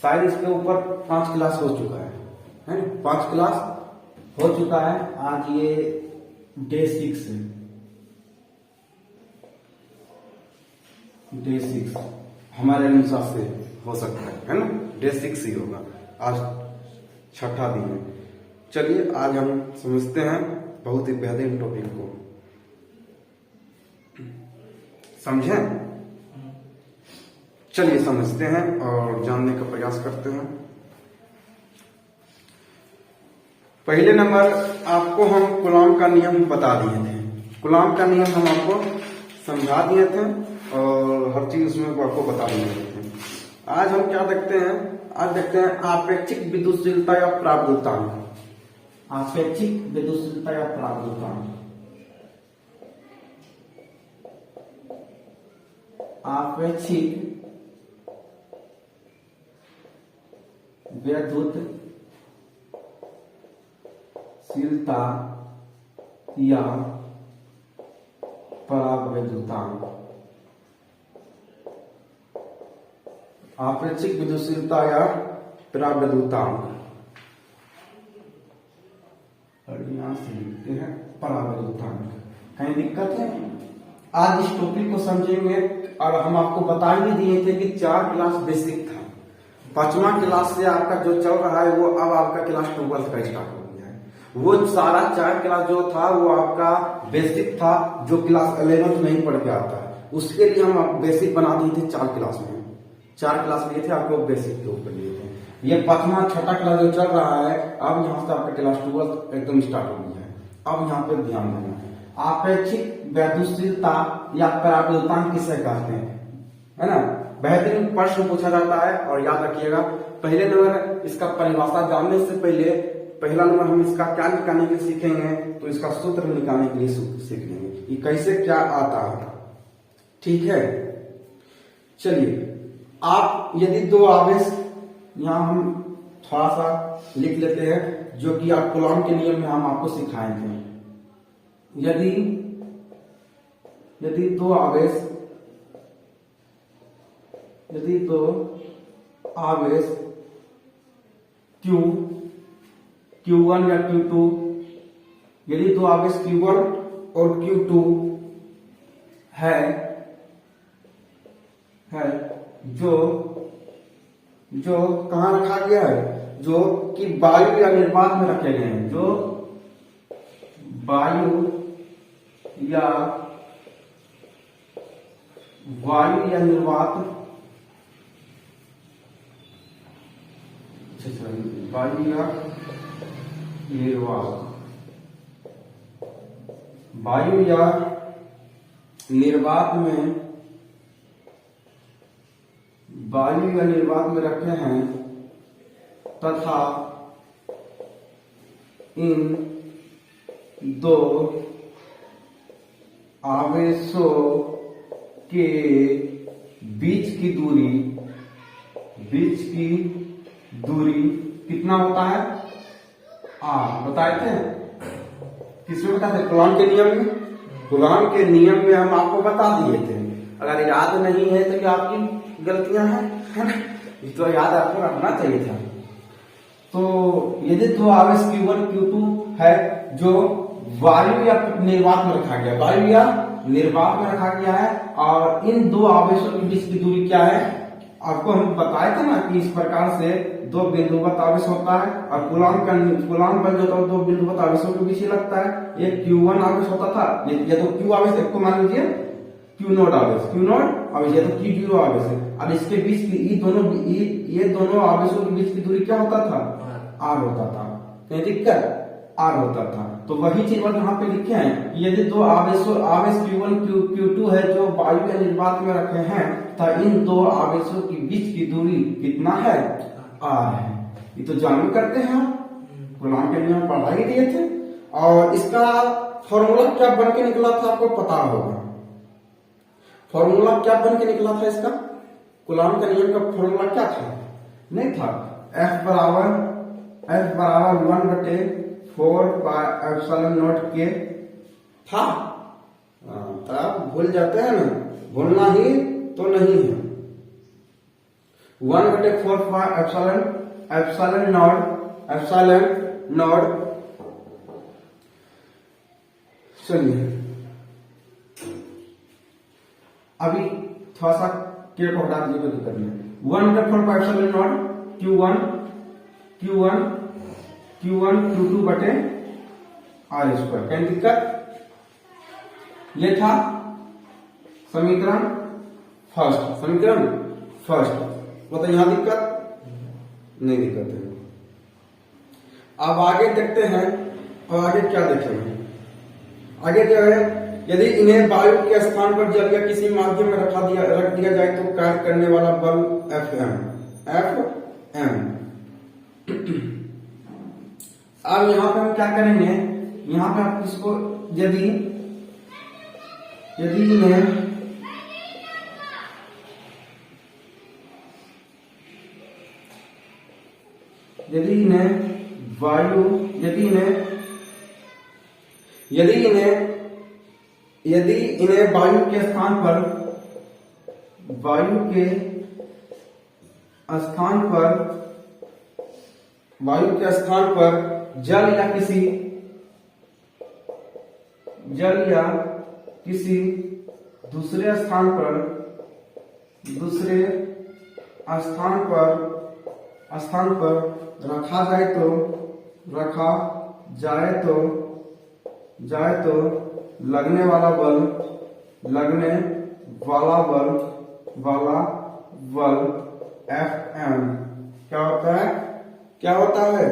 शायद इसके ऊपर 5 क्लास हो चुका है ना? 5 क्लास हो चुका है। आज ये डे 6 है। डे 6 हमारे अनुसार से हो सकता है ना? डे 6 ही होगा। आज 6ठा दिन है। चलिए आज हम समझते हैं बहुत ही बेहतरीन टॉपिक को। समझें? चलिए समझते हैं और जानने का प्रयास करते हैं। पहले नंबर आपको हम कूलॉम का नियम बता दिए थे। कूलॉम का नियम हम आपको समझा दिए थे और हर चीज उसमें आपको बता दिए थे। आज हम क्या देखते हैं? आज देखते हैं आपेक्षिक विद्युतशीलता या प्रावधान। आपेक्षिक विद्युतशीलता या प्रावधान। आपेक्षिक विद्युतशीलता या परावैद्युतांक। आपेक्षिक विद्युतशीलता या परावैद्युतांक। यहां से लिखते हैं परावैद्युतांक। कहीं दिक्कत है? आज इस टॉपिक को समझेंगे और हम आपको बता ही दिए थे कि 4 क्लास बेसिक था। 5वां क्लास से आपका जो चल रहा है वो अब आपका क्लास 12th का स्टार्ट हो गया है। वो सारा 4 क्लास जो था वो आपका बेसिक था, जो क्लास 11th नहीं पढ़ के आता है। उसके लिए हम बेसिक बना दिए थे 4 क्लास में। 4 क्लास लिए थे आपको बेसिक के ऊपर लिए थे। ये 5वां 6ठा क्लास जो चल रहा है अब यहाँ से आपका क्लास 12th एकदम स्टार्ट हो गया है। अब यहाँ पे ध्यान देना है। आपेक्षिक विद्युतशीलता या परावैद्युतांक किसे कहते हैं, है ना? बेहतरीन प्रश्न पूछा जाता है और याद रखिएगा। पहले नंबर इसका परिभाषा जानने से पहले पहला नंबर हम इसका क्या निकालने के लिए सीखेंगे, तो इसका सूत्र निकालने के लिए सीख लेंगे ये कैसे क्या आता है। ठीक है, चलिए आप यदि 2 आवेश, यहां हम थोड़ा सा लिख लेते हैं जो कि आप कूलॉम के नियम में हम आपको सिखाए थे। यदि 2 आवेश Q1 या Q2, यदि 2 आवेश Q1 और Q2 है जो कहां रखा गया है, जो कि वायु या निर्वात में रखे गए हैं, जो वायु या निर्वात वायु या निर्वात में रखे हैं तथा इन 2 आवेशों के बीच की दूरी कितना होता है? बताए थे किसमें बताते? कूलॉम के नियम में। कूलॉम के नियम में हम आपको बता दिए थे। अगर याद नहीं है तो ये आपकी गलतियां हैं, है ना? तो याद आपको रखना चाहिए था। तो यदि 2 आवेश Q1 Q2 है जो वायु या निर्वात में रखा गया, है और इन 2 आवेशों के बीच की दूरी क्या है? आपको हम बताए थे ना कि इस प्रकार से 2 बिंदुवत आवेश होता है और कूलॉम बल जो था 2 बिंदुवत आवेशों के बीच ही लगता है। एक Q1 आवेश होता था, ये तो Q आवेश एक को मान लीजिए Q0 आवेश, ये तो Q0 आवेश है। अब इसके बीच की ये दोनों आवेशों के बीच की दूरी क्या होता था? R होता था। कहीं दिक्कत? R होता था। तो वही चीज यहाँ पे लिखे हैं, यदि 2 आवेश Q1 Q2 है जो वायु या निर्वात में रखे हैं तो इन 2 आवेशों के बीच की दूरी कितना है? R है। ये तो जानवी करते हैं हम, कूलॉम के नियम पढ़ा ही दिए थे। और इसका फॉर्मूला क्या बन के निकला था आपको पता होगा। फॉर्मूला क्या बन के निकला था इसका? कूलॉम के नियम का फॉर्मूला क्या था? नहीं था F बराबर 1/4πε0 के था। आप भूल जाते हैं ना, भूलना ही तो नहीं है। 1/4 एप्सिलॉन नॉट चलिए अभी थोड़ा सा के को हटा दीजिए, कोई दिक्कत नहीं। 1/4 एप्सिलॉन नॉट Q1 Q2 बटे R स्क्वायर। कहीं दिक्कत? ये था समीकरण फर्स्ट। मतलब यहां दिक्कत नहीं, दिक्कत है। अब आगे देखते हैं, और आगे क्या देखेंगे? आगे जो है, यदि इन्हें वायु के स्थान पर जल या किसी माध्यम में रख दिया जाए तो कार्य करने वाला बल Fm। अब यहां पे हम क्या करेंगे? यहां पे आप इसको यदि इन्हें वायु के स्थान पर जल या किसी दूसरे स्थान पर रखा जाए तो लगने वाला बल Fm क्या होता है?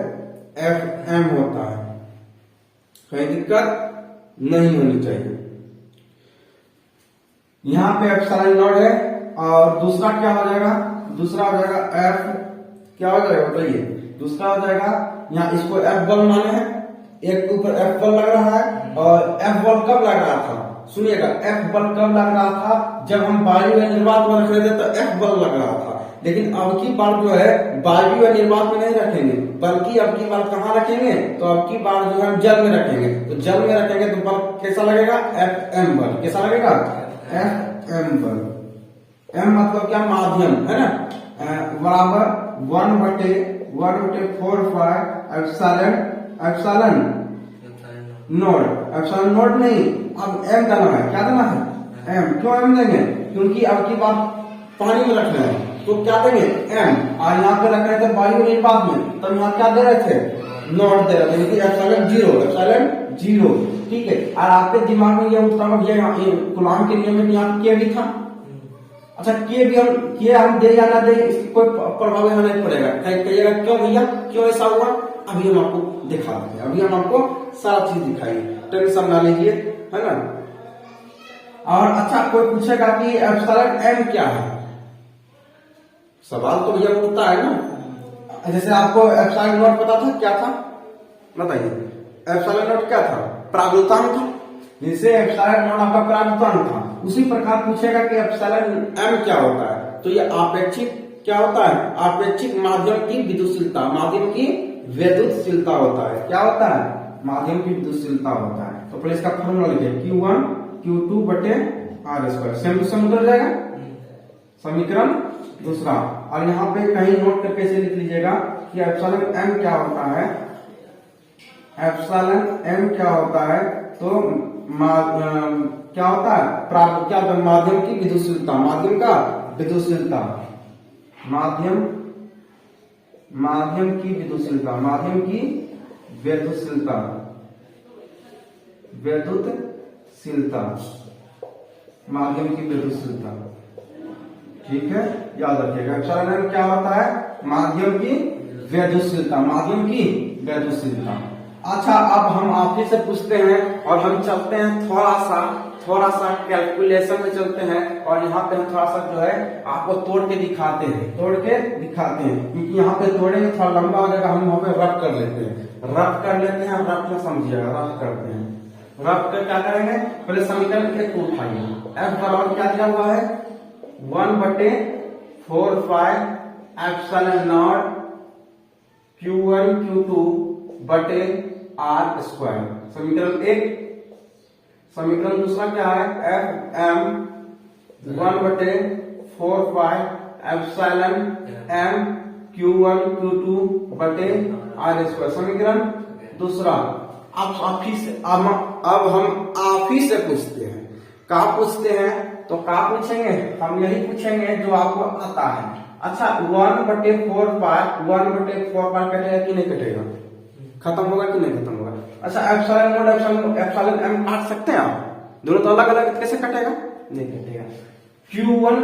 Fm होता है। कोई दिक्कत नहीं होनी चाहिए। यहां पे एप्सिलॉन नॉट है, और दूसरा क्या हो जाएगा? दूसरा हो जाएगा F, क्या हो जाएगा बताइए? दूसरा हो जाएगा, यहाँ इसको F बल माने हैं, एक के ऊपर F बल लग रहा है। और F बल कब लग रहा था? सुनिएगा, F बल कब लग रहा था? जब हम वायु या निर्वात में रख रहे थे तो F बल लग रहा था। लेकिन अब की बार जो है वायु या निर्वात में नहीं रखेंगे, बल्कि अब की बार कहाँ रखेंगे? तो अब की बार जो है हम जल में रखेंगे। तो जल में रखेंगे तो बल कैसा लगेगा? Fm बल। कैसा लगेगा? Fm बल। M मतलब क्या? माध्यम है ना, बराबर 1/4 एप्सिलॉन नॉट नहीं, अब M देना है। क्या देना है? M। क्यों M देंगे? क्योंकि अब की बात पानी में रखना है, तो क्या देंगे? M। और यहाँ पे रख रहे थे वायु निर्वात में, तब यहाँ क्या दे रहे थे? नॉट दे रहे थे, एप्सिलॉन जीरो। ठीक है। और आपके दिमाग में ये उठता कूलॉम के नियम में यहाँ के भी था। अच्छा, के हम दे या ना दे, इसकी कोई प्रभाव यहाँ नहीं पड़ेगा। कहिएगा क्यों भैया, क्यों ऐसा हुआ? अभी हम आपको दिखाते हैं, अभी हम आपको सारा चीज दिखाएंगे, टेंशन ना लीजिए, है ना। और अच्छा, कोई पूछेगा कि एप्सिलॉन M क्या है? सवाल तो भैया उठता है ना। जैसे आपको एप्सिलॉन नॉट पता था, क्या था बताइए? एप्सिलॉन नॉट क्या था? प्रागुलतांक था। जैसे एप्सिलॉन नॉट आपका प्रागुलतांक था, उसी प्रकार पूछेगा कि एप्सिलॉन M क्या होता है? तो ये आपेक्षिक क्या होता है? आपेक्षिक माध्यम की विद्युतशीलता, माध्यम की विद्युतशीलता होता है। क्या होता है? माध्यम की विद्युतशीलता होता है। तो पहले इसका फॉर्मूला लिखिए, Q1 Q2 बटे R square. Same to same उतर जाएगा, समीकरण दूसरा। और यहाँ पे कहीं नोट करके ऐसे लिख लीजिएगा कि एप्सिलॉन M क्या होता है? एप्सिलॉन M क्या होता है? तो क्या होता है? क्या माध्यम की विद्युतशीलता, माध्यम का विद्युतशीलता, माध्यम की विद्युतशीलता, माध्यम की विद्युतशीलता, माध्यम की विद्युतशीलता। ठीक है, याद रखिएगा। एप्सिलॉन M क्या होता है? माध्यम की विद्युतशीलता, माध्यम की विद्युतशीलता। अच्छा, अब हम आपसे से पूछते हैं और हम चलते हैं थोड़ा सा कैलकुलेशन में चलते हैं, और यहाँ पे हम थोड़ा सा जो है आपको तोड़ के दिखाते हैं, क्योंकि यहाँ पे तोड़ेंगे थोड़ा लंबा हो जाएगा। हम वहां पे रफ कर लेते हैं, रफ ना समझिएगा, रफ करते हैं। रफ कर क्या करेंगे? पहले समीकरण 1 को उठाइए। F बराबर क्या दिया हुआ है? 1/4 एप्सिलॉन नॉट Q1 Q2 बटे R स्क्वायर। समीकरण 1। समीकरण दूसरा क्या है? Fm 1/4 epsilon M Q1 Q2 बटे आर स्क्वायर। समीकरण दूसरा। अब हम आप ही से पूछते हैं। कहा पूछते हैं तो कहा पूछेंगे, हम यही पूछेंगे जो आपको आता है। अच्छा 1/4 कटेगा कि नहीं कटेगा? खत्म होगा कि नहीं खत्म होगा? अच्छा एप्सिलॉन नोड एप्सिलॉन एम काट सकते हैं आप? दोनों तो अलग अलग, कैसे कटेगा? नहीं कटेगा। Q1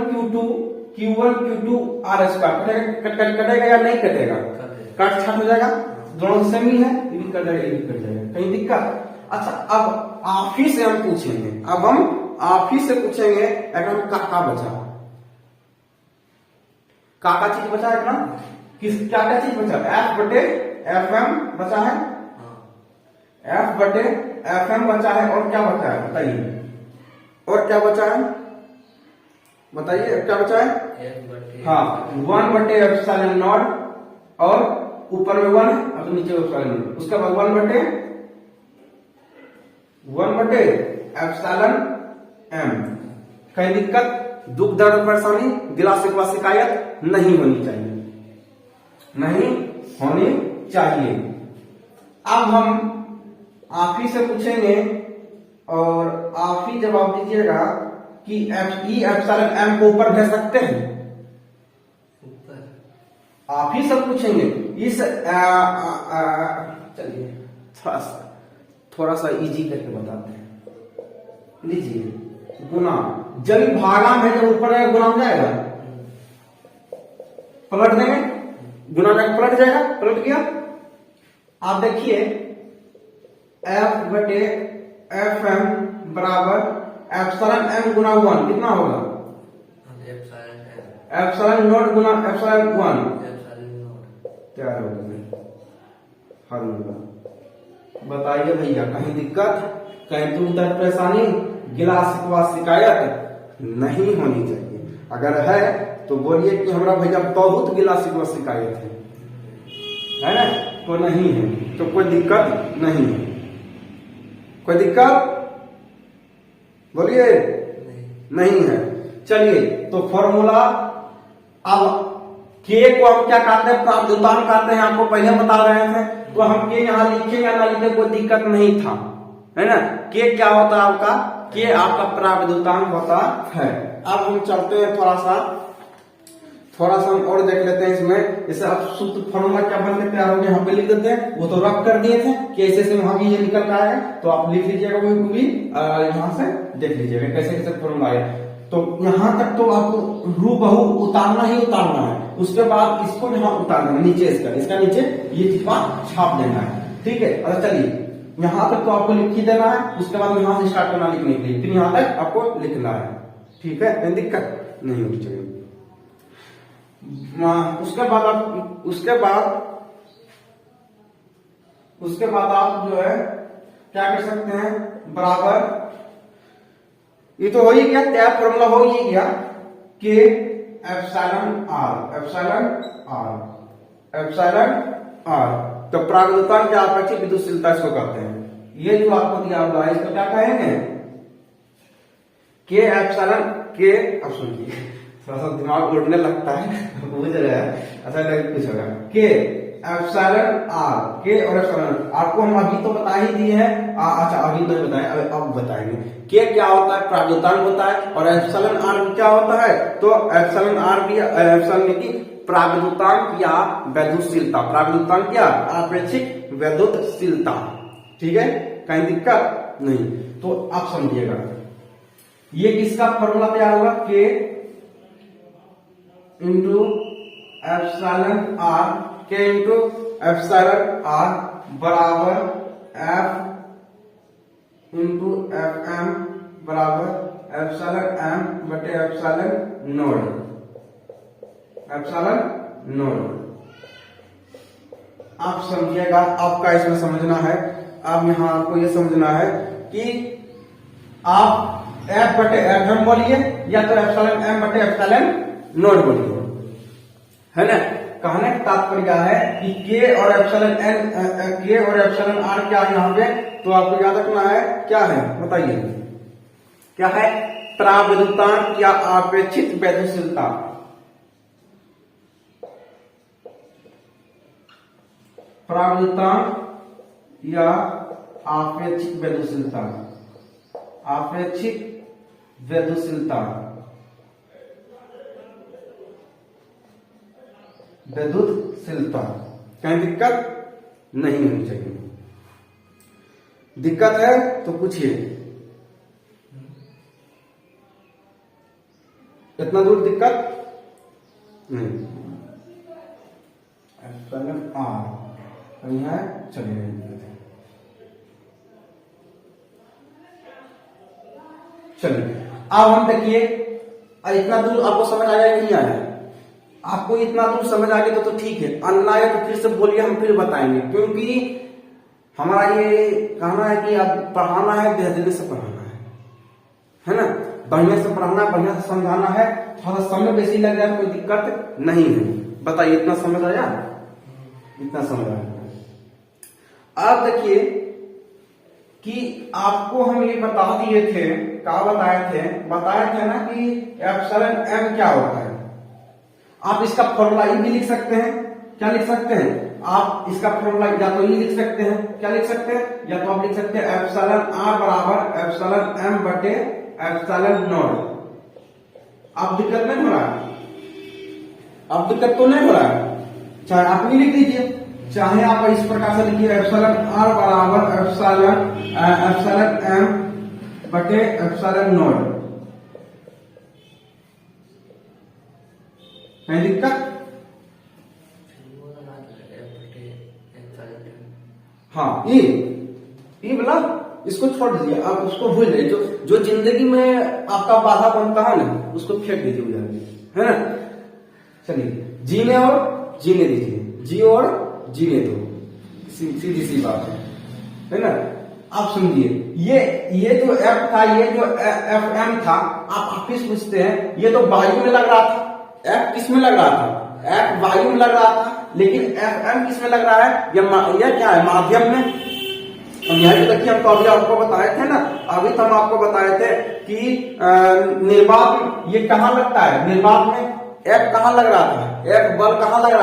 Q2 आर स्क्वायर कटेगा या नहीं कटेगा? कट छट हो जाएगा, दोनों सेम ही है, ये भी कट जाएगा, ये भी कट जाएगा, कहीं दिक्कत? अच्छा अब आप ही से हम पूछेंगे, अब हम आप ही से पूछेंगे एकदम का बचा, का चीज बचा है ना? किस क्या चीज बचा? एफ बटे एफ एम बचा है, एफ बटे एफ एम बचा है, और क्या बचा है बताइए? और क्या बचा है बताइए? क्या बचा है? हाँ 1/एप्सिलॉन और ऊपर में 1 और नीचे एप्सिलॉन, उसके बाद 1/एप्सिलॉन एम। कहीं दिक्कत, दुख दर्द परेशानी, गिला शिकवा शिकायत नहीं होनी चाहिए, नहीं होनी चाहिए। अब हम आप ही से पूछेंगे और आप ही जवाब दीजिएगा कि एप्सिलॉन एम को ऊपर भेज सकते हैं? आप ही सब पूछेंगे। इस चलिए थोड़ा सा इजी करके बताते हैं। लीजिए गुना, जब भागा में जब ऊपर है गुना हो जाएगा, पलट देंगे, गुना जाकर पलट जाएगा, पलट गया। आप देखिए एफ बटे एफ एम बराबर एप्सिलॉन एम गुना 1 कितना होगा? एप्सिलॉन नोट गुना एप्सिलॉन 1 तैयार हो गया, हल होगा। बताइए भैया कहीं दिक्कत, कहीं दुख दर्द परेशानी, गिला शिकवा शिकायत नहीं होनी चाहिए। अगर है तो बोलिए कि हमारा भैया बहुत गिला शिकवा शिकायत है ना? तो नहीं है तो कोई दिक्कत नहीं है, कोई दिक्कत बोलिए नहीं है। चलिए तो फॉर्मूला, अब के को हम क्या कहते हैं? प्राप्तुतांक कहते हैं, आपको पहले बता रहे थे। तो हम के यहाँ लिखे या ना लिखे कोई दिक्कत नहीं था, है ना? के क्या होता है आपका? के आपका प्राप्तुतांक होता है। अब हम चलते हैं थोड़ा सा हम और देख लेते हैं इसमें। जैसे अब सूत्र फॉर्मूला क्या बन के तैयार हो गया, यहाँ पे लिख देते हैं, वो तो रख कर दिए थे कि ऐसे से वहां भी ये निकल का आएगा, तो आप लिख लीजिएगा कोई भी यहाँ से देख लीजिएगा कैसे कैसे फॉर्मूला आया। तो यहां तक तो आपको रूबहू उतारना ही उतारना है, उसके बाद इसको यहाँ उतारना है, नीचे इसका नीचे ये चिपा छाप देना है, ठीक है? अच्छा चलिए यहां तक तो आपको लिख ही देना है, उसके बाद यहां से स्टार्ट करना लिखने के लिए, फिर यहां तक आपको लिखना है, ठीक है? कोई दिक्कत नहीं होनी चाहिए। उसके बाद आप जो है क्या कर सकते हैं? बराबर, ये तो हो ही गया, तय फॉर्मूला हो ही गया कि एप्सिलॉन आर तो प्रागुतांक या अपेक्षित विद्युतशीलता इसको कहते हैं। ये जो आपको दिया हुआ है इसको क्या कहेंगे? के एप्सिलॉन के। अब सुनिए थोड़ा सा दिमाग उड़ने लगता है, बुझ रहे हैं, अच्छा कुछ होगा। के एप्सिलॉन आर, के और एप्सिलॉन आर को हम अभी तो बता ही दिए हैं। अच्छा अभी तो बताएं, अब बताएंगे के क्या होता है? प्राप्तुतांक होता है। और एप्सिलॉन आर क्या होता है? तो एप्सिलॉन आर भी एप्सिलॉन की प्राप्तुतांक या वैद्युतशीलता, प्राप्तुतांक या अपेक्षित वैद्युतशीलता, ठीक है? कहीं दिक्कत नहीं। तो आप समझिएगा ये किसका फॉर्मूला तैयार होगा? के इंटू एप्सिलॉन आर, के इंटू एप्सिलॉन आर बराबर एफ इंटू एफ एम बराबर एप्सिलॉन एम बटे एप्सिलॉन नोड। आप समझिएगा, आपका इसमें समझना है। अब यहां आपको यह समझना है कि आप एफ बटे एफ एम बोलिए या तो एप्सिलॉन एम बटे एप्सिलॉन नोड बोलिए, है ना? कहने का तात्पर्य है कि के और एप्सिलॉन आर क्या है यहाँ पे? तो आपको याद रखना है क्या है बताइए, क्या है? प्रावधान या अपेक्षित वैद्युतशीलता, परावृत्तांक या आपेक्षिक वैद्युशीलता, आपेक्षिक वैद्युशीलता, वैद्युतशीलता, कहीं दिक्कत नहीं होनी चाहिए। दिक्कत है तो पूछिए। इतना दूर दिक्कत नहीं। कहीं है, चलिए चलिए अब हम देखिए इतना दूर आपको समझ आया नहीं आया? आपको इतना दूर समझ आ गया तो ठीक है, अन्ना है तो फिर से बोलिए, हम फिर बताएंगे, क्योंकि हमारा ये कहना है कि अब पढ़ाना है, बेहतरीन से पढ़ाना है ना, बढ़िया से पढ़ाना, बढ़िया से समझाना है। थोड़ा समय बेसी लग जाए कोई दिक्कत नहीं है। बताइए इतना समझ आया? इतना समझ आया। अब देखिए कि आपको हम ये बता दिए थे, क्या बताए थे ना कि एप्सिलॉन एम क्या होता है। आप इसका फॉर्मूला ये भी लिख सकते हैं। क्या लिख सकते हैं आप? इसका फॉर्मूला या तो ये लिख सकते हैं, क्या लिख सकते हैं, या तो आप लिख सकते हैं एप्सिलॉन आर बराबर एप्सिलॉन एम बटे एप्सिलॉन नॉट। अब दिक्कत नहीं हो रहा है? अब दिक्कत तो नहीं हो रहा है? चाहे आप नहीं लिख लीजिए, चाहे आप इस प्रकार से लिखिए एप्सिलॉन आर बराबर एप्सिलॉन एम बटे एप्सिलॉन नॉट। है दिक्कत? हाँ, ये बोला, इसको छोड़ दीजिए, आप उसको भूल जाइए। जो जिंदगी में आपका बाधा बनता है ना, उसको फेंक दीजिए उधर, है ना। चलिए, जीने और जीने दीजिए, जी और जीने दो, सीधी सी बात है ना। आप समझिए, ये जो एफ था, ये जो एफ एम था, आप फिर पूछते हैं, ये तो वायु में लग रहा था। एफ किस में लग रहा था? एफ वायु में लग रहा था, लेकिन एफ एम किस में लग रहा है? यह क्या है? माध्यम में। यही तो देखिए, हम तो अभी आपको बताए थे ना, अभी तो हम आपको बताए थे कि निर्वात में ये कहाँ लगता है? निर्वात में एफ कहाँ लग रहा था? एफ बल कहाँ लगा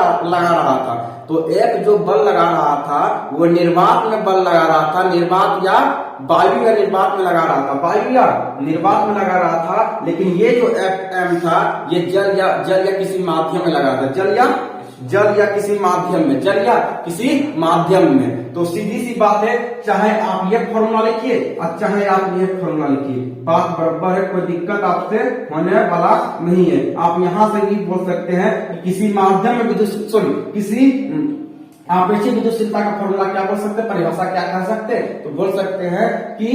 रहा था? तो एफ जो बल लगा रहा था वो निर्वात में बल लगा रहा था। निर्वात या वायु या निर्वात में लगा रहा था, वायु या निर्वात में लगा रहा था। लेकिन ये जो एफ एम था, ये जल या किसी माध्यम में लगा था। जल या किसी माध्यम में, जल या किसी माध्यम में। तो सीधी सी बात है, चाहे आप ये फॉर्मूला लिखिए और चाहे आप ये फॉर्मूला लिखिए, बात बराबर है, कोई दिक्कत आपसे होने वाला नहीं है। आप यहां से भी बोल सकते हैं कि किसी माध्यम में किसी आपेक्षिक विद्युतशीलता का फॉर्मूला क्या बोल सकते हैं, परिभाषा क्या कह सकते हैं? तो बोल सकते हैं कि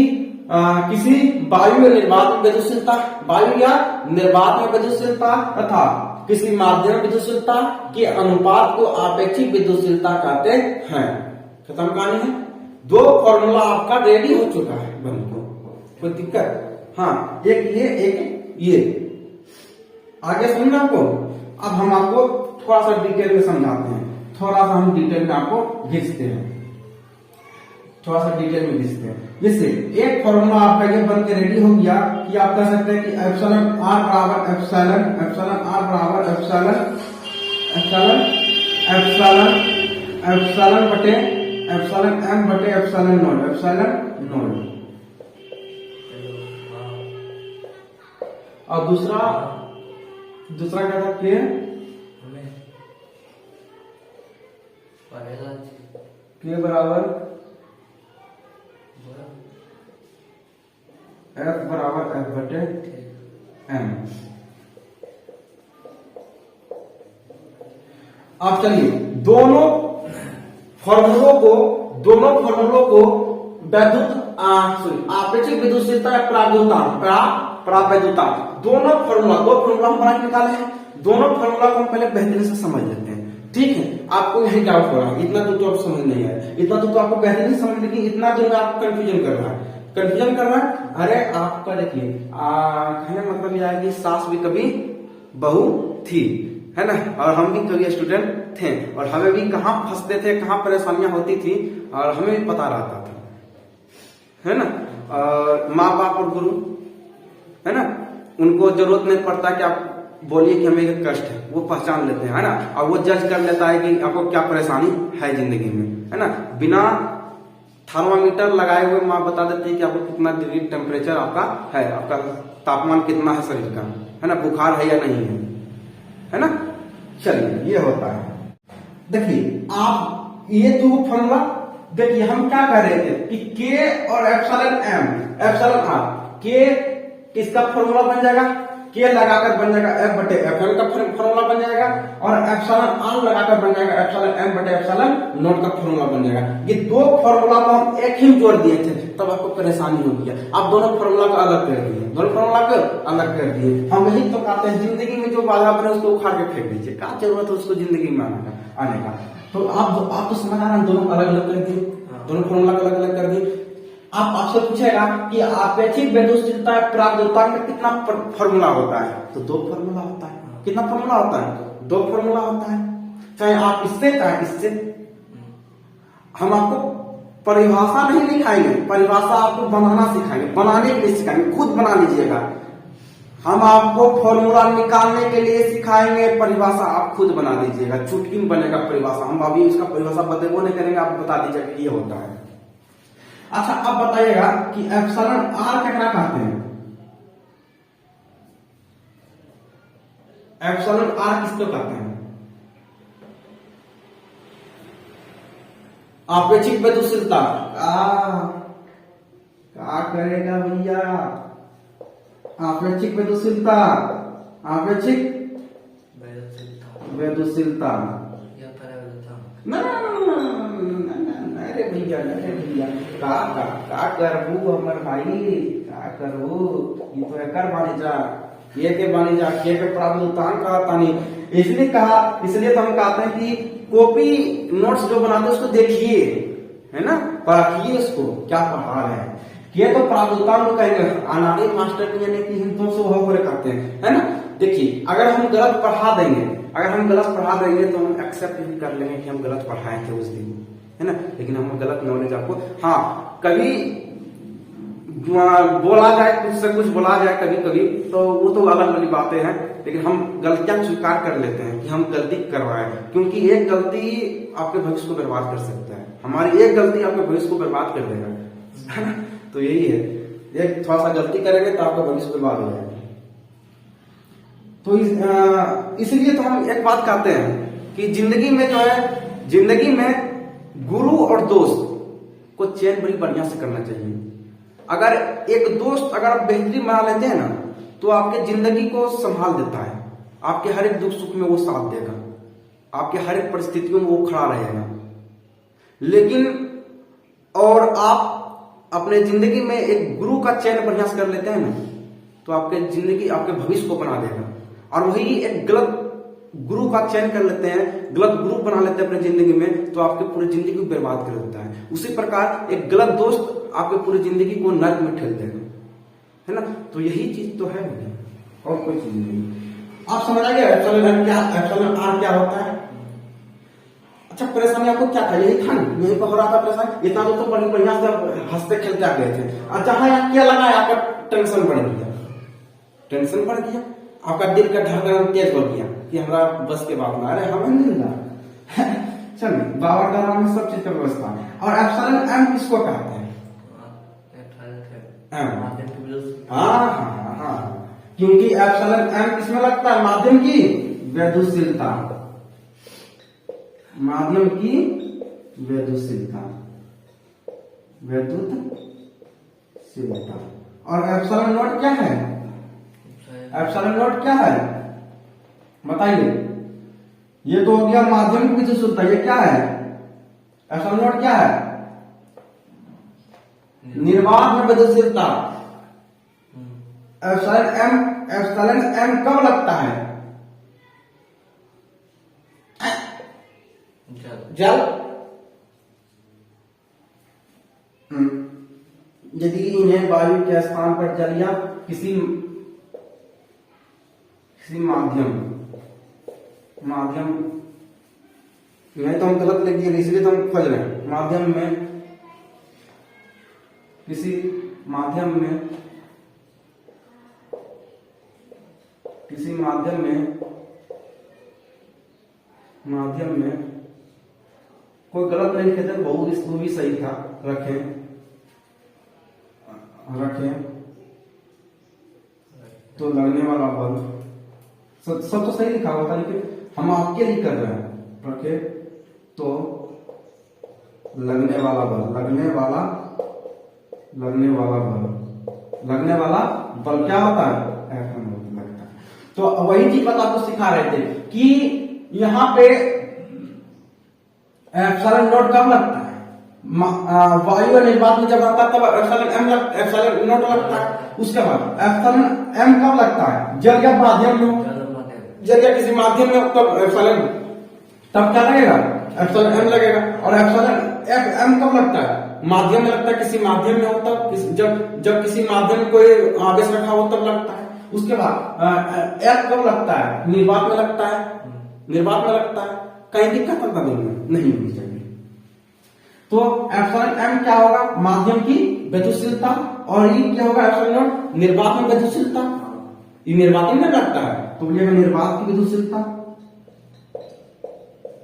किसी वायु या निर्वात में विद्युतशीलता, वायु या निर्वात में विद्युतशीलता तथा किसी माध्यम में विद्युतशीलता के अनुपात को आपेक्षिक विद्युतशीलता कहते हैं। खत्म कहानी है। दो फॉर्मूला आपका रेडी हो चुका है बंधुओं, कोई दिक्कत? हाँ, एक ये आगे समझ आपको। अब हम आपको थोड़ा सा डिटेल में समझाते हैं, थोड़ा सा हम डिटेल में आपको घिसते हैं, थोड़ा सा डिटेल में घिसते हैं। जिससे एक फॉर्मूला आपका ये बन के रेडी हो गया कि आप कह सकते हैं कि एप्सिलॉन आर बराबर एप्सिलॉन आर बराबर एप्सिलॉन बटे एप्सिलॉन एम बटे एप्सिलॉन नॉट। और दूसरा क्या था? के बराबर एफ बराबर एफ बटे एम। अब चलिए दोनों फॉर्मूलों को आपेक्षिक विद्युतशीलता या प्रावैद्युतांक, दो फॉर्मूला हम बना के निकाले हैं। दोनों फॉर्मूला को हम पहले बेहतरीन से समझ लेते हैं, ठीक है। आपको यही डाउट हो रहा है, इतना दूर तो आपको समझ नहीं आया, इतना दूर तो आपको बेहतरीन समझ, लेकिन इतना दूर में आपको कंफ्यूजन कर रहा है। अरे आपका देखिए, कहने मतलब यह है कि सास भी कभी बहू थी, है ना, और हम भी कभी स्टूडेंट थे, और हमें भी कहाँ फंसते थे, कहाँ परेशानियां होती थी, और हमें भी पता रहता था, है ना। माँ बाप और गुरु, है ना, उनको जरूरत नहीं पड़ता कि आप बोलिए कि हमें एक कष्ट है, वो पहचान लेते हैं, है ना, और वो जज कर लेता है कि आपको क्या परेशानी है जिंदगी में, है ना। बिना थर्मामीटर लगाए हुए माँ बता देती है कि आपको कितना डिग्री टेम्परेचर आपका है, आपका तापमान कितना है शरीर का, है ना, बुखार है या नहीं है ना। चलिए ये होता है। देखिए आप ये जो फॉर्मूला, देखिए हम क्या कर रहे थे कि के और एप्सिलॉन एम एप्सिलॉन आर, के किसका फॉर्मूला बन जाएगा, के लगाकर बन जाएगा एफ बटे एप्सिलॉन का फॉर्मूला बन जाएगा, और एप्सिलॉन आर लगाकर बन जाएगा एप्सिलॉन एम बटे एप्सिलॉन नॉट का फॉर्मूला बन जाएगा। ये दो फॉर्मूला को हम एक ही जोड़ दिए थे, तब आपको परेशानी हो गया। आप दोनों फॉर्मूला को अलग कर दिए, दोनों फॉर्मूला को अलग कर दिए। हम यही तो कहते हैं जिंदगी में जो बाधा बने उसको उखाड़ के फेंक दीजिए, क्या जरूरत है उसको जिंदगी में आने का। तो आप तो समझ आ रहे हैं, दोनों अलग अलग कर दिए, दोनों फॉर्मूला को अलग अलग कर दिए। आप आपसे पूछेगा कि आपेक्षिक वैद्युशीलता प्रागद्योतांक का कितना फॉर्मूला होता है, तो दो फॉर्मूला होता है। कितना फॉर्मूला होता है, दो फॉर्मूला होता है। चाहे आप इससे चाहे इससे, हम आपको परिभाषा नहीं लिखाएंगे, परिभाषा आपको बनाना सिखाएंगे, बनाने के लिए सिखाएंगे, खुद बना लीजिएगा। हम आपको फॉर्मूला निकालने के लिए सिखाएंगे, परिभाषा आप खुद बना दीजिएगा, चुटकी में बनेगा परिभाषा। हम अभी इसका परिभाषा बतेबो नहीं करेंगे, आप बता दीजिएगा कि ये होता है। अच्छा अब बताइएगा कि एप्सिलॉन आर कितना कहते हैं, एप्सिलॉन आर किसको कहते हैं, आपेक्षिक वैद्युशीलता। क्या करेगा भैया, आपेक्षिक वैद्युशीलता, आपेक्षिक वैद्युशीलता, अरे भैया अरे भैया का करबू हमर भाई, का करू, ये तो एकर बानी जा, ये के बानी जा, के प्रागद्योतांक का तानी। इसलिए कहा, इसलिए तो हम कहते हैं कि कॉपी नोट्स जो बनाते हैं उसको देखिए, है ना, पढ़िए उसको क्या पढ़ा रहे हैं। ये तो प्रागद्योतांक कहेंगे, अनाड़ी मास्टर की यानी कि हिंदुओं से हो करते हैं, है ना। देखिए अगर हम गलत पढ़ा देंगे, अगर हम गलत पढ़ा देंगे तो हम एक्सेप्ट भी कर लेंगे कि हम गलत पढ़ाए थे उस दिन, है ना, लेकिन हम गलत नॉलेज आपको, हाँ कभी बोला जाए, कुछ से कुछ बोला जाए कभी कभी, तो वो तो अलग वाली बातें हैं, लेकिन हम गलतियां स्वीकार कर लेते हैं कि हम गलती करवाए, क्योंकि एक गलती आपके भविष्य को बर्बाद कर सकता है। हमारी एक गलती आपके भविष्य को बर्बाद कर देगा, है ना। तो यही है, एक थोड़ा सा गलती करेंगे तो आपका भविष्य बर्बाद हो जाएगा। तो इसलिए तो हम एक बात कहते हैं कि जिंदगी में जो है, जिंदगी में गुरु और दोस्त को चयन बड़ी बढ़िया से करना चाहिए। अगर एक दोस्त अगर आप बेहतरीन बना लेते हैं ना, तो आपके जिंदगी को संभाल देता है, आपके हर एक दुख सुख में वो साथ देगा, आपके हर एक परिस्थितियों में वो खड़ा रहेगा। लेकिन और आप अपने जिंदगी में एक गुरु का चयन बढ़िया से कर लेते हैं ना, तो आपके जिंदगी आपके भविष्य को बना देगा। और वही एक गलत गुरु का चयन कर लेते हैं, गलत गुरु बना लेते हैं अपने जिंदगी में, तो आपके पूरी जिंदगी को बर्बाद कर देता है। उसी प्रकार एक गलत दोस्त आपके पूरी जिंदगी को नर्क में ठेल देगा, है ना। तो यही चीज तो है, और कोई चीज नहीं। आप समझ आइए एप्सिलॉन क्या, एप्सिलॉन आर क्या होता है। अच्छा परेशानी आपको क्या था, यही था, यही पर हो रहा था परेशानी, इतना तो बड़ी बढ़िया से हंसते खेलते आ गए थे, और जहां क्या लगा आपका टेंशन बढ़ गया, टेंशन बढ़ गया, आपका दिल का धड़कन तेज हो गया कि हमारा बस के बात ना, अरे हमें नहीं मिला। चलिए बाबर का नाम में सब चीज का व्यवस्था है। और एप्सिलॉन एम किसको कहते हैं, हाँ, क्योंकि एप्सिलॉन एम किसमें लगता है, माध्यम की वैद्युशीलता, माध्यम की वैद्युशीलता, वैद्युशीलता। और एप्सिलॉन नॉट क्या है, एप्सिलॉन नॉट क्या है बताइए। ये तो हो गया माध्यम की वैद्युशीलता, ये क्या है, एप्सिलॉन नॉट क्या है, निर्वात में वैद्युशीलता। एप्सिलॉन एम कब लगता है, जल, यदि इन्हें वायु के स्थान पर जल या किसी माध्यम में, तो हम गलत लिख दिए इसलिए तो हम खोज रहे हैं, माध्यम में, किसी माध्यम में, किसी माध्यम में कोई गलत नहीं लिखे थे, बहुत इसको भी सही था, रखें तो लगने वाला बल सब तो सही लिखा हुआ था, लेकिन हम आपके लिए कर रहे हैं। रखे तो लगने वाला बल, लगने वाला बल क्या होता है? F लगता है। तो वही चीज बात आपको सिखा रहे थे कि यहाँ पे एप्सिलॉन नॉट कब लगता है? वायु और निर्वात में जब आता है तब एप्सिलॉन नॉट लगता है। उसके बाद एप्सिलॉन एम कब लगता है? जल या माध्यम में, जल या किसी माध्यम में, तब एप्सिलॉन, तब क्या लगेगा? एप्सिलॉन एम लगेगा। और एप्सिलॉन एम कब लगता है? माध्यम में लगता है, किसी माध्यम में हो तब, जब किसी माध्यम में कोई आवेश रखा हो तब लगता है। उसके बाद एफ कब लगता है? निर्वात में लगता है, निर्वात में लगता है। कहीं दिक्कत होता नहीं होनी चाहिए। तो एप्सिलॉन एम क्या होगा? माध्यम की विद्युतशीलता। और ये क्या होगा? एप्सिलॉन नॉट निर्वात में विद्युतशीलता। ये निर्वात में लगता है तो ये निर्वात की विद्युतशीलता,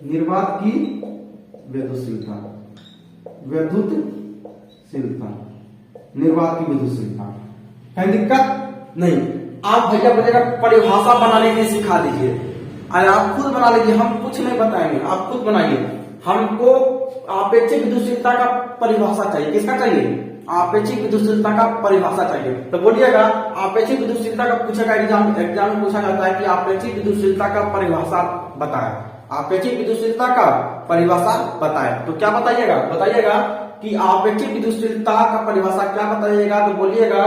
निर्वात की विद्युतशीलता, निर्वात की विद्युतशीलता। कहीं दिक्कत नहीं। आप भैया बोलेगा परिभाषा बनाने के सिखा दीजिए, अरे आप खुद बना लीजिए, हम कुछ नहीं बताएंगे, आप खुद बनाइए। हमको आपेक्षिक विद्युतशीलता का परिभाषा चाहिए। किसका चाहिए? आपेक्षिक विद्युतशीलता का परिभाषा चाहिए। तो बोलिएगा आपेक्षिक विद्युतशीलता का पूछेगा, एग्जाम में पूछा जाता है कि आपेक्षिक विद्युतशीलता का परिभाषा बताए, आपेक्षिक विद्युतशीलता का परिभाषा बताए। तो क्या बताइएगा कि आपेक्षिक विद्युतशीलता का परिभाषा क्या बताइएगा? तो बोलिएगा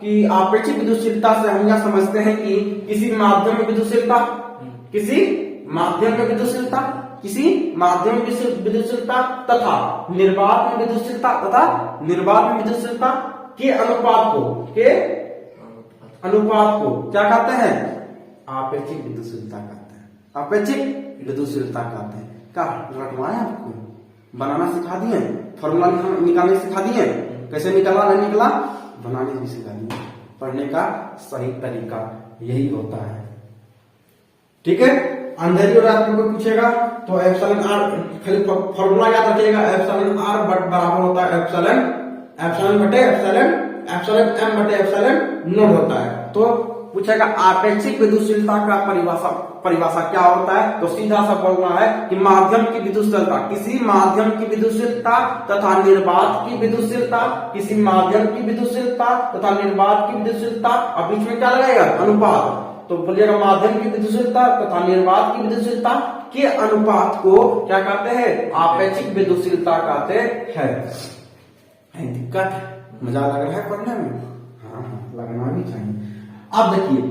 कि आपेक्षिक विद्युतशीलता से हम यह समझते हैं कि किसी माध्यम में विद्युतशीलता, किसी माध्यम में विद्युतशीलता तथा निर्वात में विद्युतशीलता के अनुपात को क्या कहते हैं? आपेक्षिक विद्युतशीलता कहते हैं। आपेक्षिक विद्युतशीलता कहते हैं। क्या रटवाएं? आपको बनाना सिखा दिए, फॉर्मूला निकालने सिखा दिए, कैसे निकला नहीं निकला बनाने भी सिखा दिए। पढ़ने का सही तरीका यही होता है। ठीक है। अंधेरी और रात में कोई पूछेगा तो एप्सिलॉन आर खाली फॉर्मूला याद रखिएगा। एप्सिलॉन आर बराबर होता है एप्सिलॉन बटे एप्सिलॉन एम बटे एप्सिलॉन नॉट होता है। तो पूछेगा आपेक्षिक विद्युतशीलता का परिभाषा क्या होता है? तो सीधा सा बोलना है कि माध्यम की विद्युतशीलता, किसी माध्यम की विद्युतशीलता तथा निर्वात की विद्युतशीलता, किसी माध्यम की विद्युतशीलता तथा निर्वात की विद्युतशीलता, और बीच में क्या लगेगा? अनुपात। तो बोलिएगा माध्यम की विद्युतशीलता तथा निर्वात की विद्युतशीलता के अनुपात को क्या कहते हैं? आपेक्षिक विद्युतशीलता कहते हैं। दिक्कत, मजा लग रहा है पढ़ने में? हाँ, लगना भी चाहिए। अब देखिए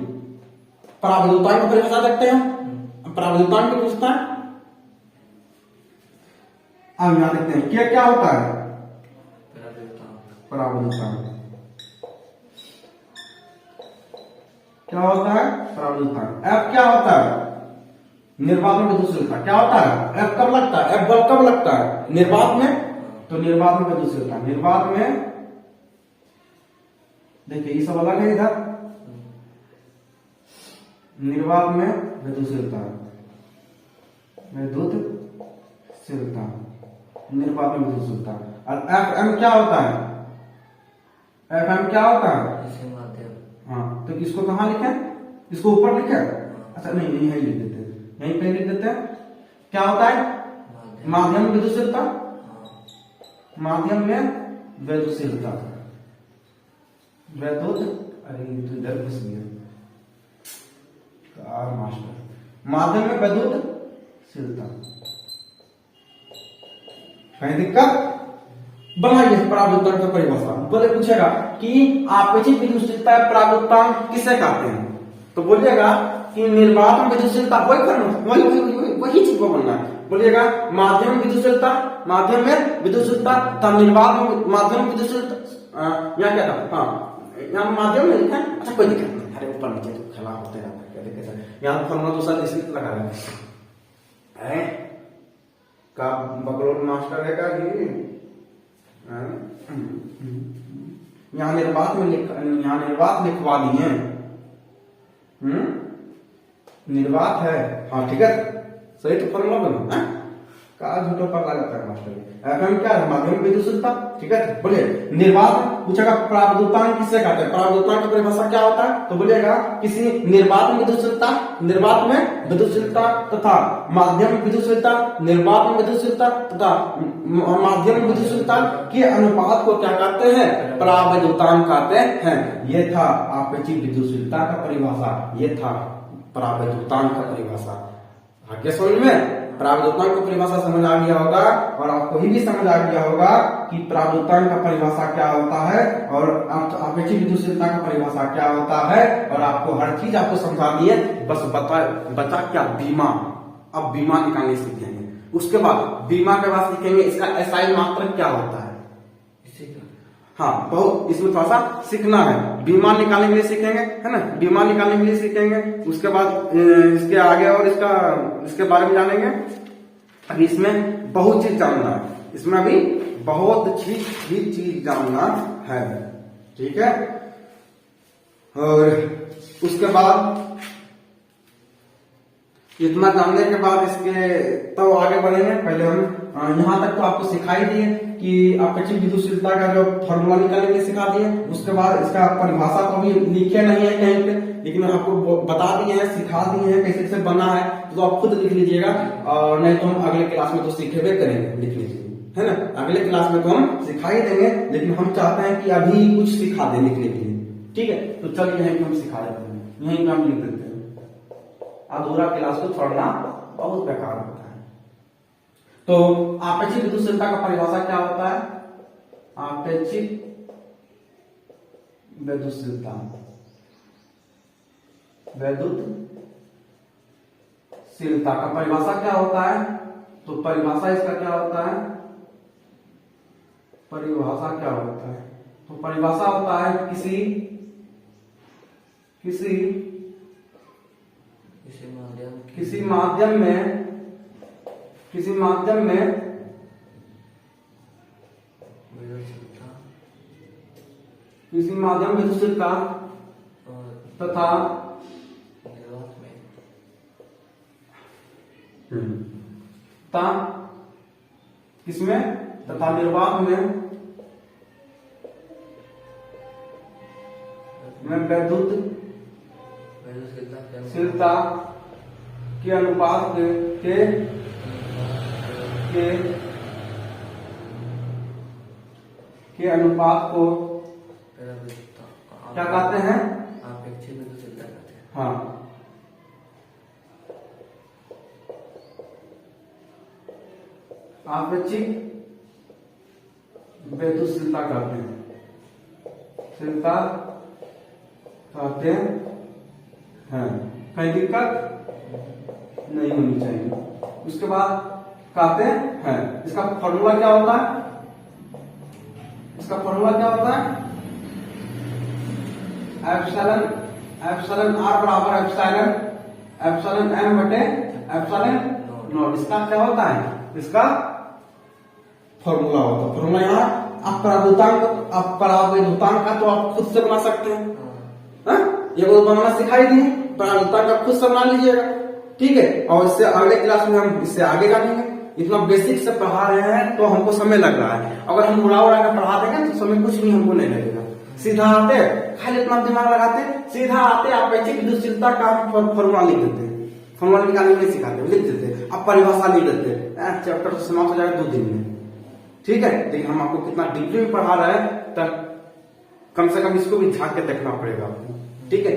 पराविद्युतांक की परिभाषा देखते हैं। पराविद्युतांक की पूछता है, अब यहां देखते हैं क्या होता है? पराविद्युतांक क्या होता है? पराविद्युतांक। एफ क्या होता है? निर्वात में विद्युतशीलता। क्या होता है? एफ कब लगता है? एफ बल कब लगता है? निर्वात में। तो निर्वात में विद्युतशीलता, निर्वात में देखिए ये सब अलग है। इधर निर्वात में विद्युतशीलता, निर्वात में विद्युतशीलता। और एफ एम क्या होता है? एफ एम क्या होता है? हाँ, तो इसको कहाँ लिखे? इसको ऊपर लिखे? अच्छा नहीं, यही लिख देते हैं, यहीं पे लिख देते हैं। क्या होता है? माध्यम में विद्युतशीलता, माध्यम में विद्युतशीलता, अरे तो इधर घुस गया मास्टर। माध्यम में विद्युतशीलता। कहीं दिक्कत? बनाइए पराविद्युतांक का परिभाषा। बोले पूछेगा कि आपेक्षिक विद्युतशीलता पराविद्युतांक किसे कहते हैं? तो बोलिएगा कि निर्वात में विद्युतशीलता, वही चीज को बोलना है। बोलिएगा माध्यम में विद्युतशीलता, माध्यम में विद्युतशीलता तथा निर्वात में माध्यम में विद्युतशीलता। यहाँ क्या था? हाँ, यहाँ माध्यम में लिखा है। अच्छा कोई दिक्कत नहीं, अरे ऊपर नीचे तो खेला होते रहता है। यहाँ फॉर्मूला तो सर इसलिए लगा रहे हैं का बकलोल मास्टर है का यहाँ निर्वात लिखवा दिए। निर्वात है, हाँ ठीक है, सही तो फॉर्मूला बना है। कहा झूठो पर लगता है मास्टर। एफएम क्या है? माध्यमिक विद्युत, ठीक है। बोलिए निर्वात पूछेगा प्रावधान किससे कहते हैं, प्रावधान की परिभाषा क्या होता है, तो बोलिएगा किसी निर्वात में विद्युतशीलता, निर्वात में विद्युतशीलता तथा माध्यम विद्युतशीलता, निर्वात में विद्युतशीलता तथा माध्यम विद्युतशीलता के अनुपात को क्या कहते हैं, प्रावधान कहते हैं। ये था आपेक्षिक विद्युतशीलता का परिभाषा, ये था प्रावधान का परिभाषा। आगे समझ में प्रावधान का परिभाषा समझ आ गया होगा, और आपको ही भी समझ आ गया होगा कि प्रावधान का परिभाषा क्या होता है और आपेक्षिक विद्युतशीलता का परिभाषा क्या होता है, और आपको हर चीज आपको समझा दिए। बस बचा क्या, बीमा। अब बीमा निकालने सीखेंगे, उसके बाद बीमा के बाद सीखेंगे इसका एसआई मात्रक क्या होता है। हाँ, बहुत इसमें थोड़ा सा सीखना है। बीमा निकालने के लिए सीखेंगे, है ना, बीमा निकालने के लिए सीखेंगे। उसके बाद इसके आगे और इसके बारे में जानेंगे। अभी इसमें बहुत चीज जानना है, इसमें अभी बहुत चीज जानना है, ठीक है। और उसके बाद इतना जानने के बाद इसके तो आगे बढ़ेंगे। पहले हम यहाँ तक तो आपको सिखाई दिए कि आपेक्षिक विद्युतशीलता का जो फॉर्मूला निकालने के लिए सिखा दिए। उसके बाद इसका परिभाषा तो अभी लिखे नहीं है कहीं पे, लेकिन आपको बता दिए हैं, सिखा दिए हैं कैसे कैसे बना है, तो आप खुद लिख लीजिएगा। और नहीं तो हम अगले क्लास में तो सीखेबे करेंगे, लिख लीजिए, है ना। अगले क्लास में तो हम सिखाई देंगे, लेकिन हम चाहते हैं कि अभी कुछ सिखा दें लिखने के लिए, ठीक है। तो चलिए यहीं पे हम सिखा देते हैं, यहीं पे हम लिख देते हैं। अधूरा क्लास को छोड़ना बहुत बेकार होता है। तो आपेक्षिक विद्युतशीलता का परिभाषा क्या होता है, आपेक्षिक विद्युतशीलता, विद्युतशीलता का परिभाषा क्या होता है, तो परिभाषा इसका क्या होता है, परिभाषा क्या होता है, तो परिभाषा होता है किसी माध्यम में विद्युतशीलता तथा किसमें, तथा निर्वात में विद्युतशीलता के अनुपात के अनुपात को क्या कहते हैं, आपेक्षिक विद्युतशीलता कहते हैं। हाँ, आपेक्षिक विद्युतशीलता कहते हैं, शीलता कहते हैं। कहीं दिक्कत नहीं होनी चाहिए। उसके बाद कहते हैं, इसका फॉर्मूला क्या होता है, इसका फॉर्मूला क्या होता है, एप्सिलॉन आर बराबर एप्सिलॉन एम बटे एप्सिलॉन नॉट। इसका क्या होता है, इसका फॉर्मूला होता है। फॉर्मूला यहाँ आप परावैद्युतांक का तो आप खुद से बना सकते हैं, ये वो बनाना सिखाई दी, परावैद्युतांक का खुद से बना लीजिएगा, ठीक है। और इससे अगले क्लास में हम इससे आगे जानेंगे। इतना बेसिक से पढ़ा रहे हैं तो हमको समय लग रहा है, अगर हम उड़ा के पढ़ा देंगे तो समय कुछ भी हमको नहीं लगेगा। सीधा आते, खाली इतना दिमाग लगाते, सीधा आते, आपेक्षिक विद्युतशीलता का फॉर्मूला लिख देते हैं, फॉर्मूला निकालने नहीं सिखाते, लिख देते, अब परिभाषा लिख देते, चैप्टर तो समाप्त हो जाएगा 2 दिन में, ठीक है। लेकिन हम आपको कितना डीपली में पढ़ा रहे हैं, तब कम से कम इसको भी झांक के देखना पड़ेगा आपको, ठीक है।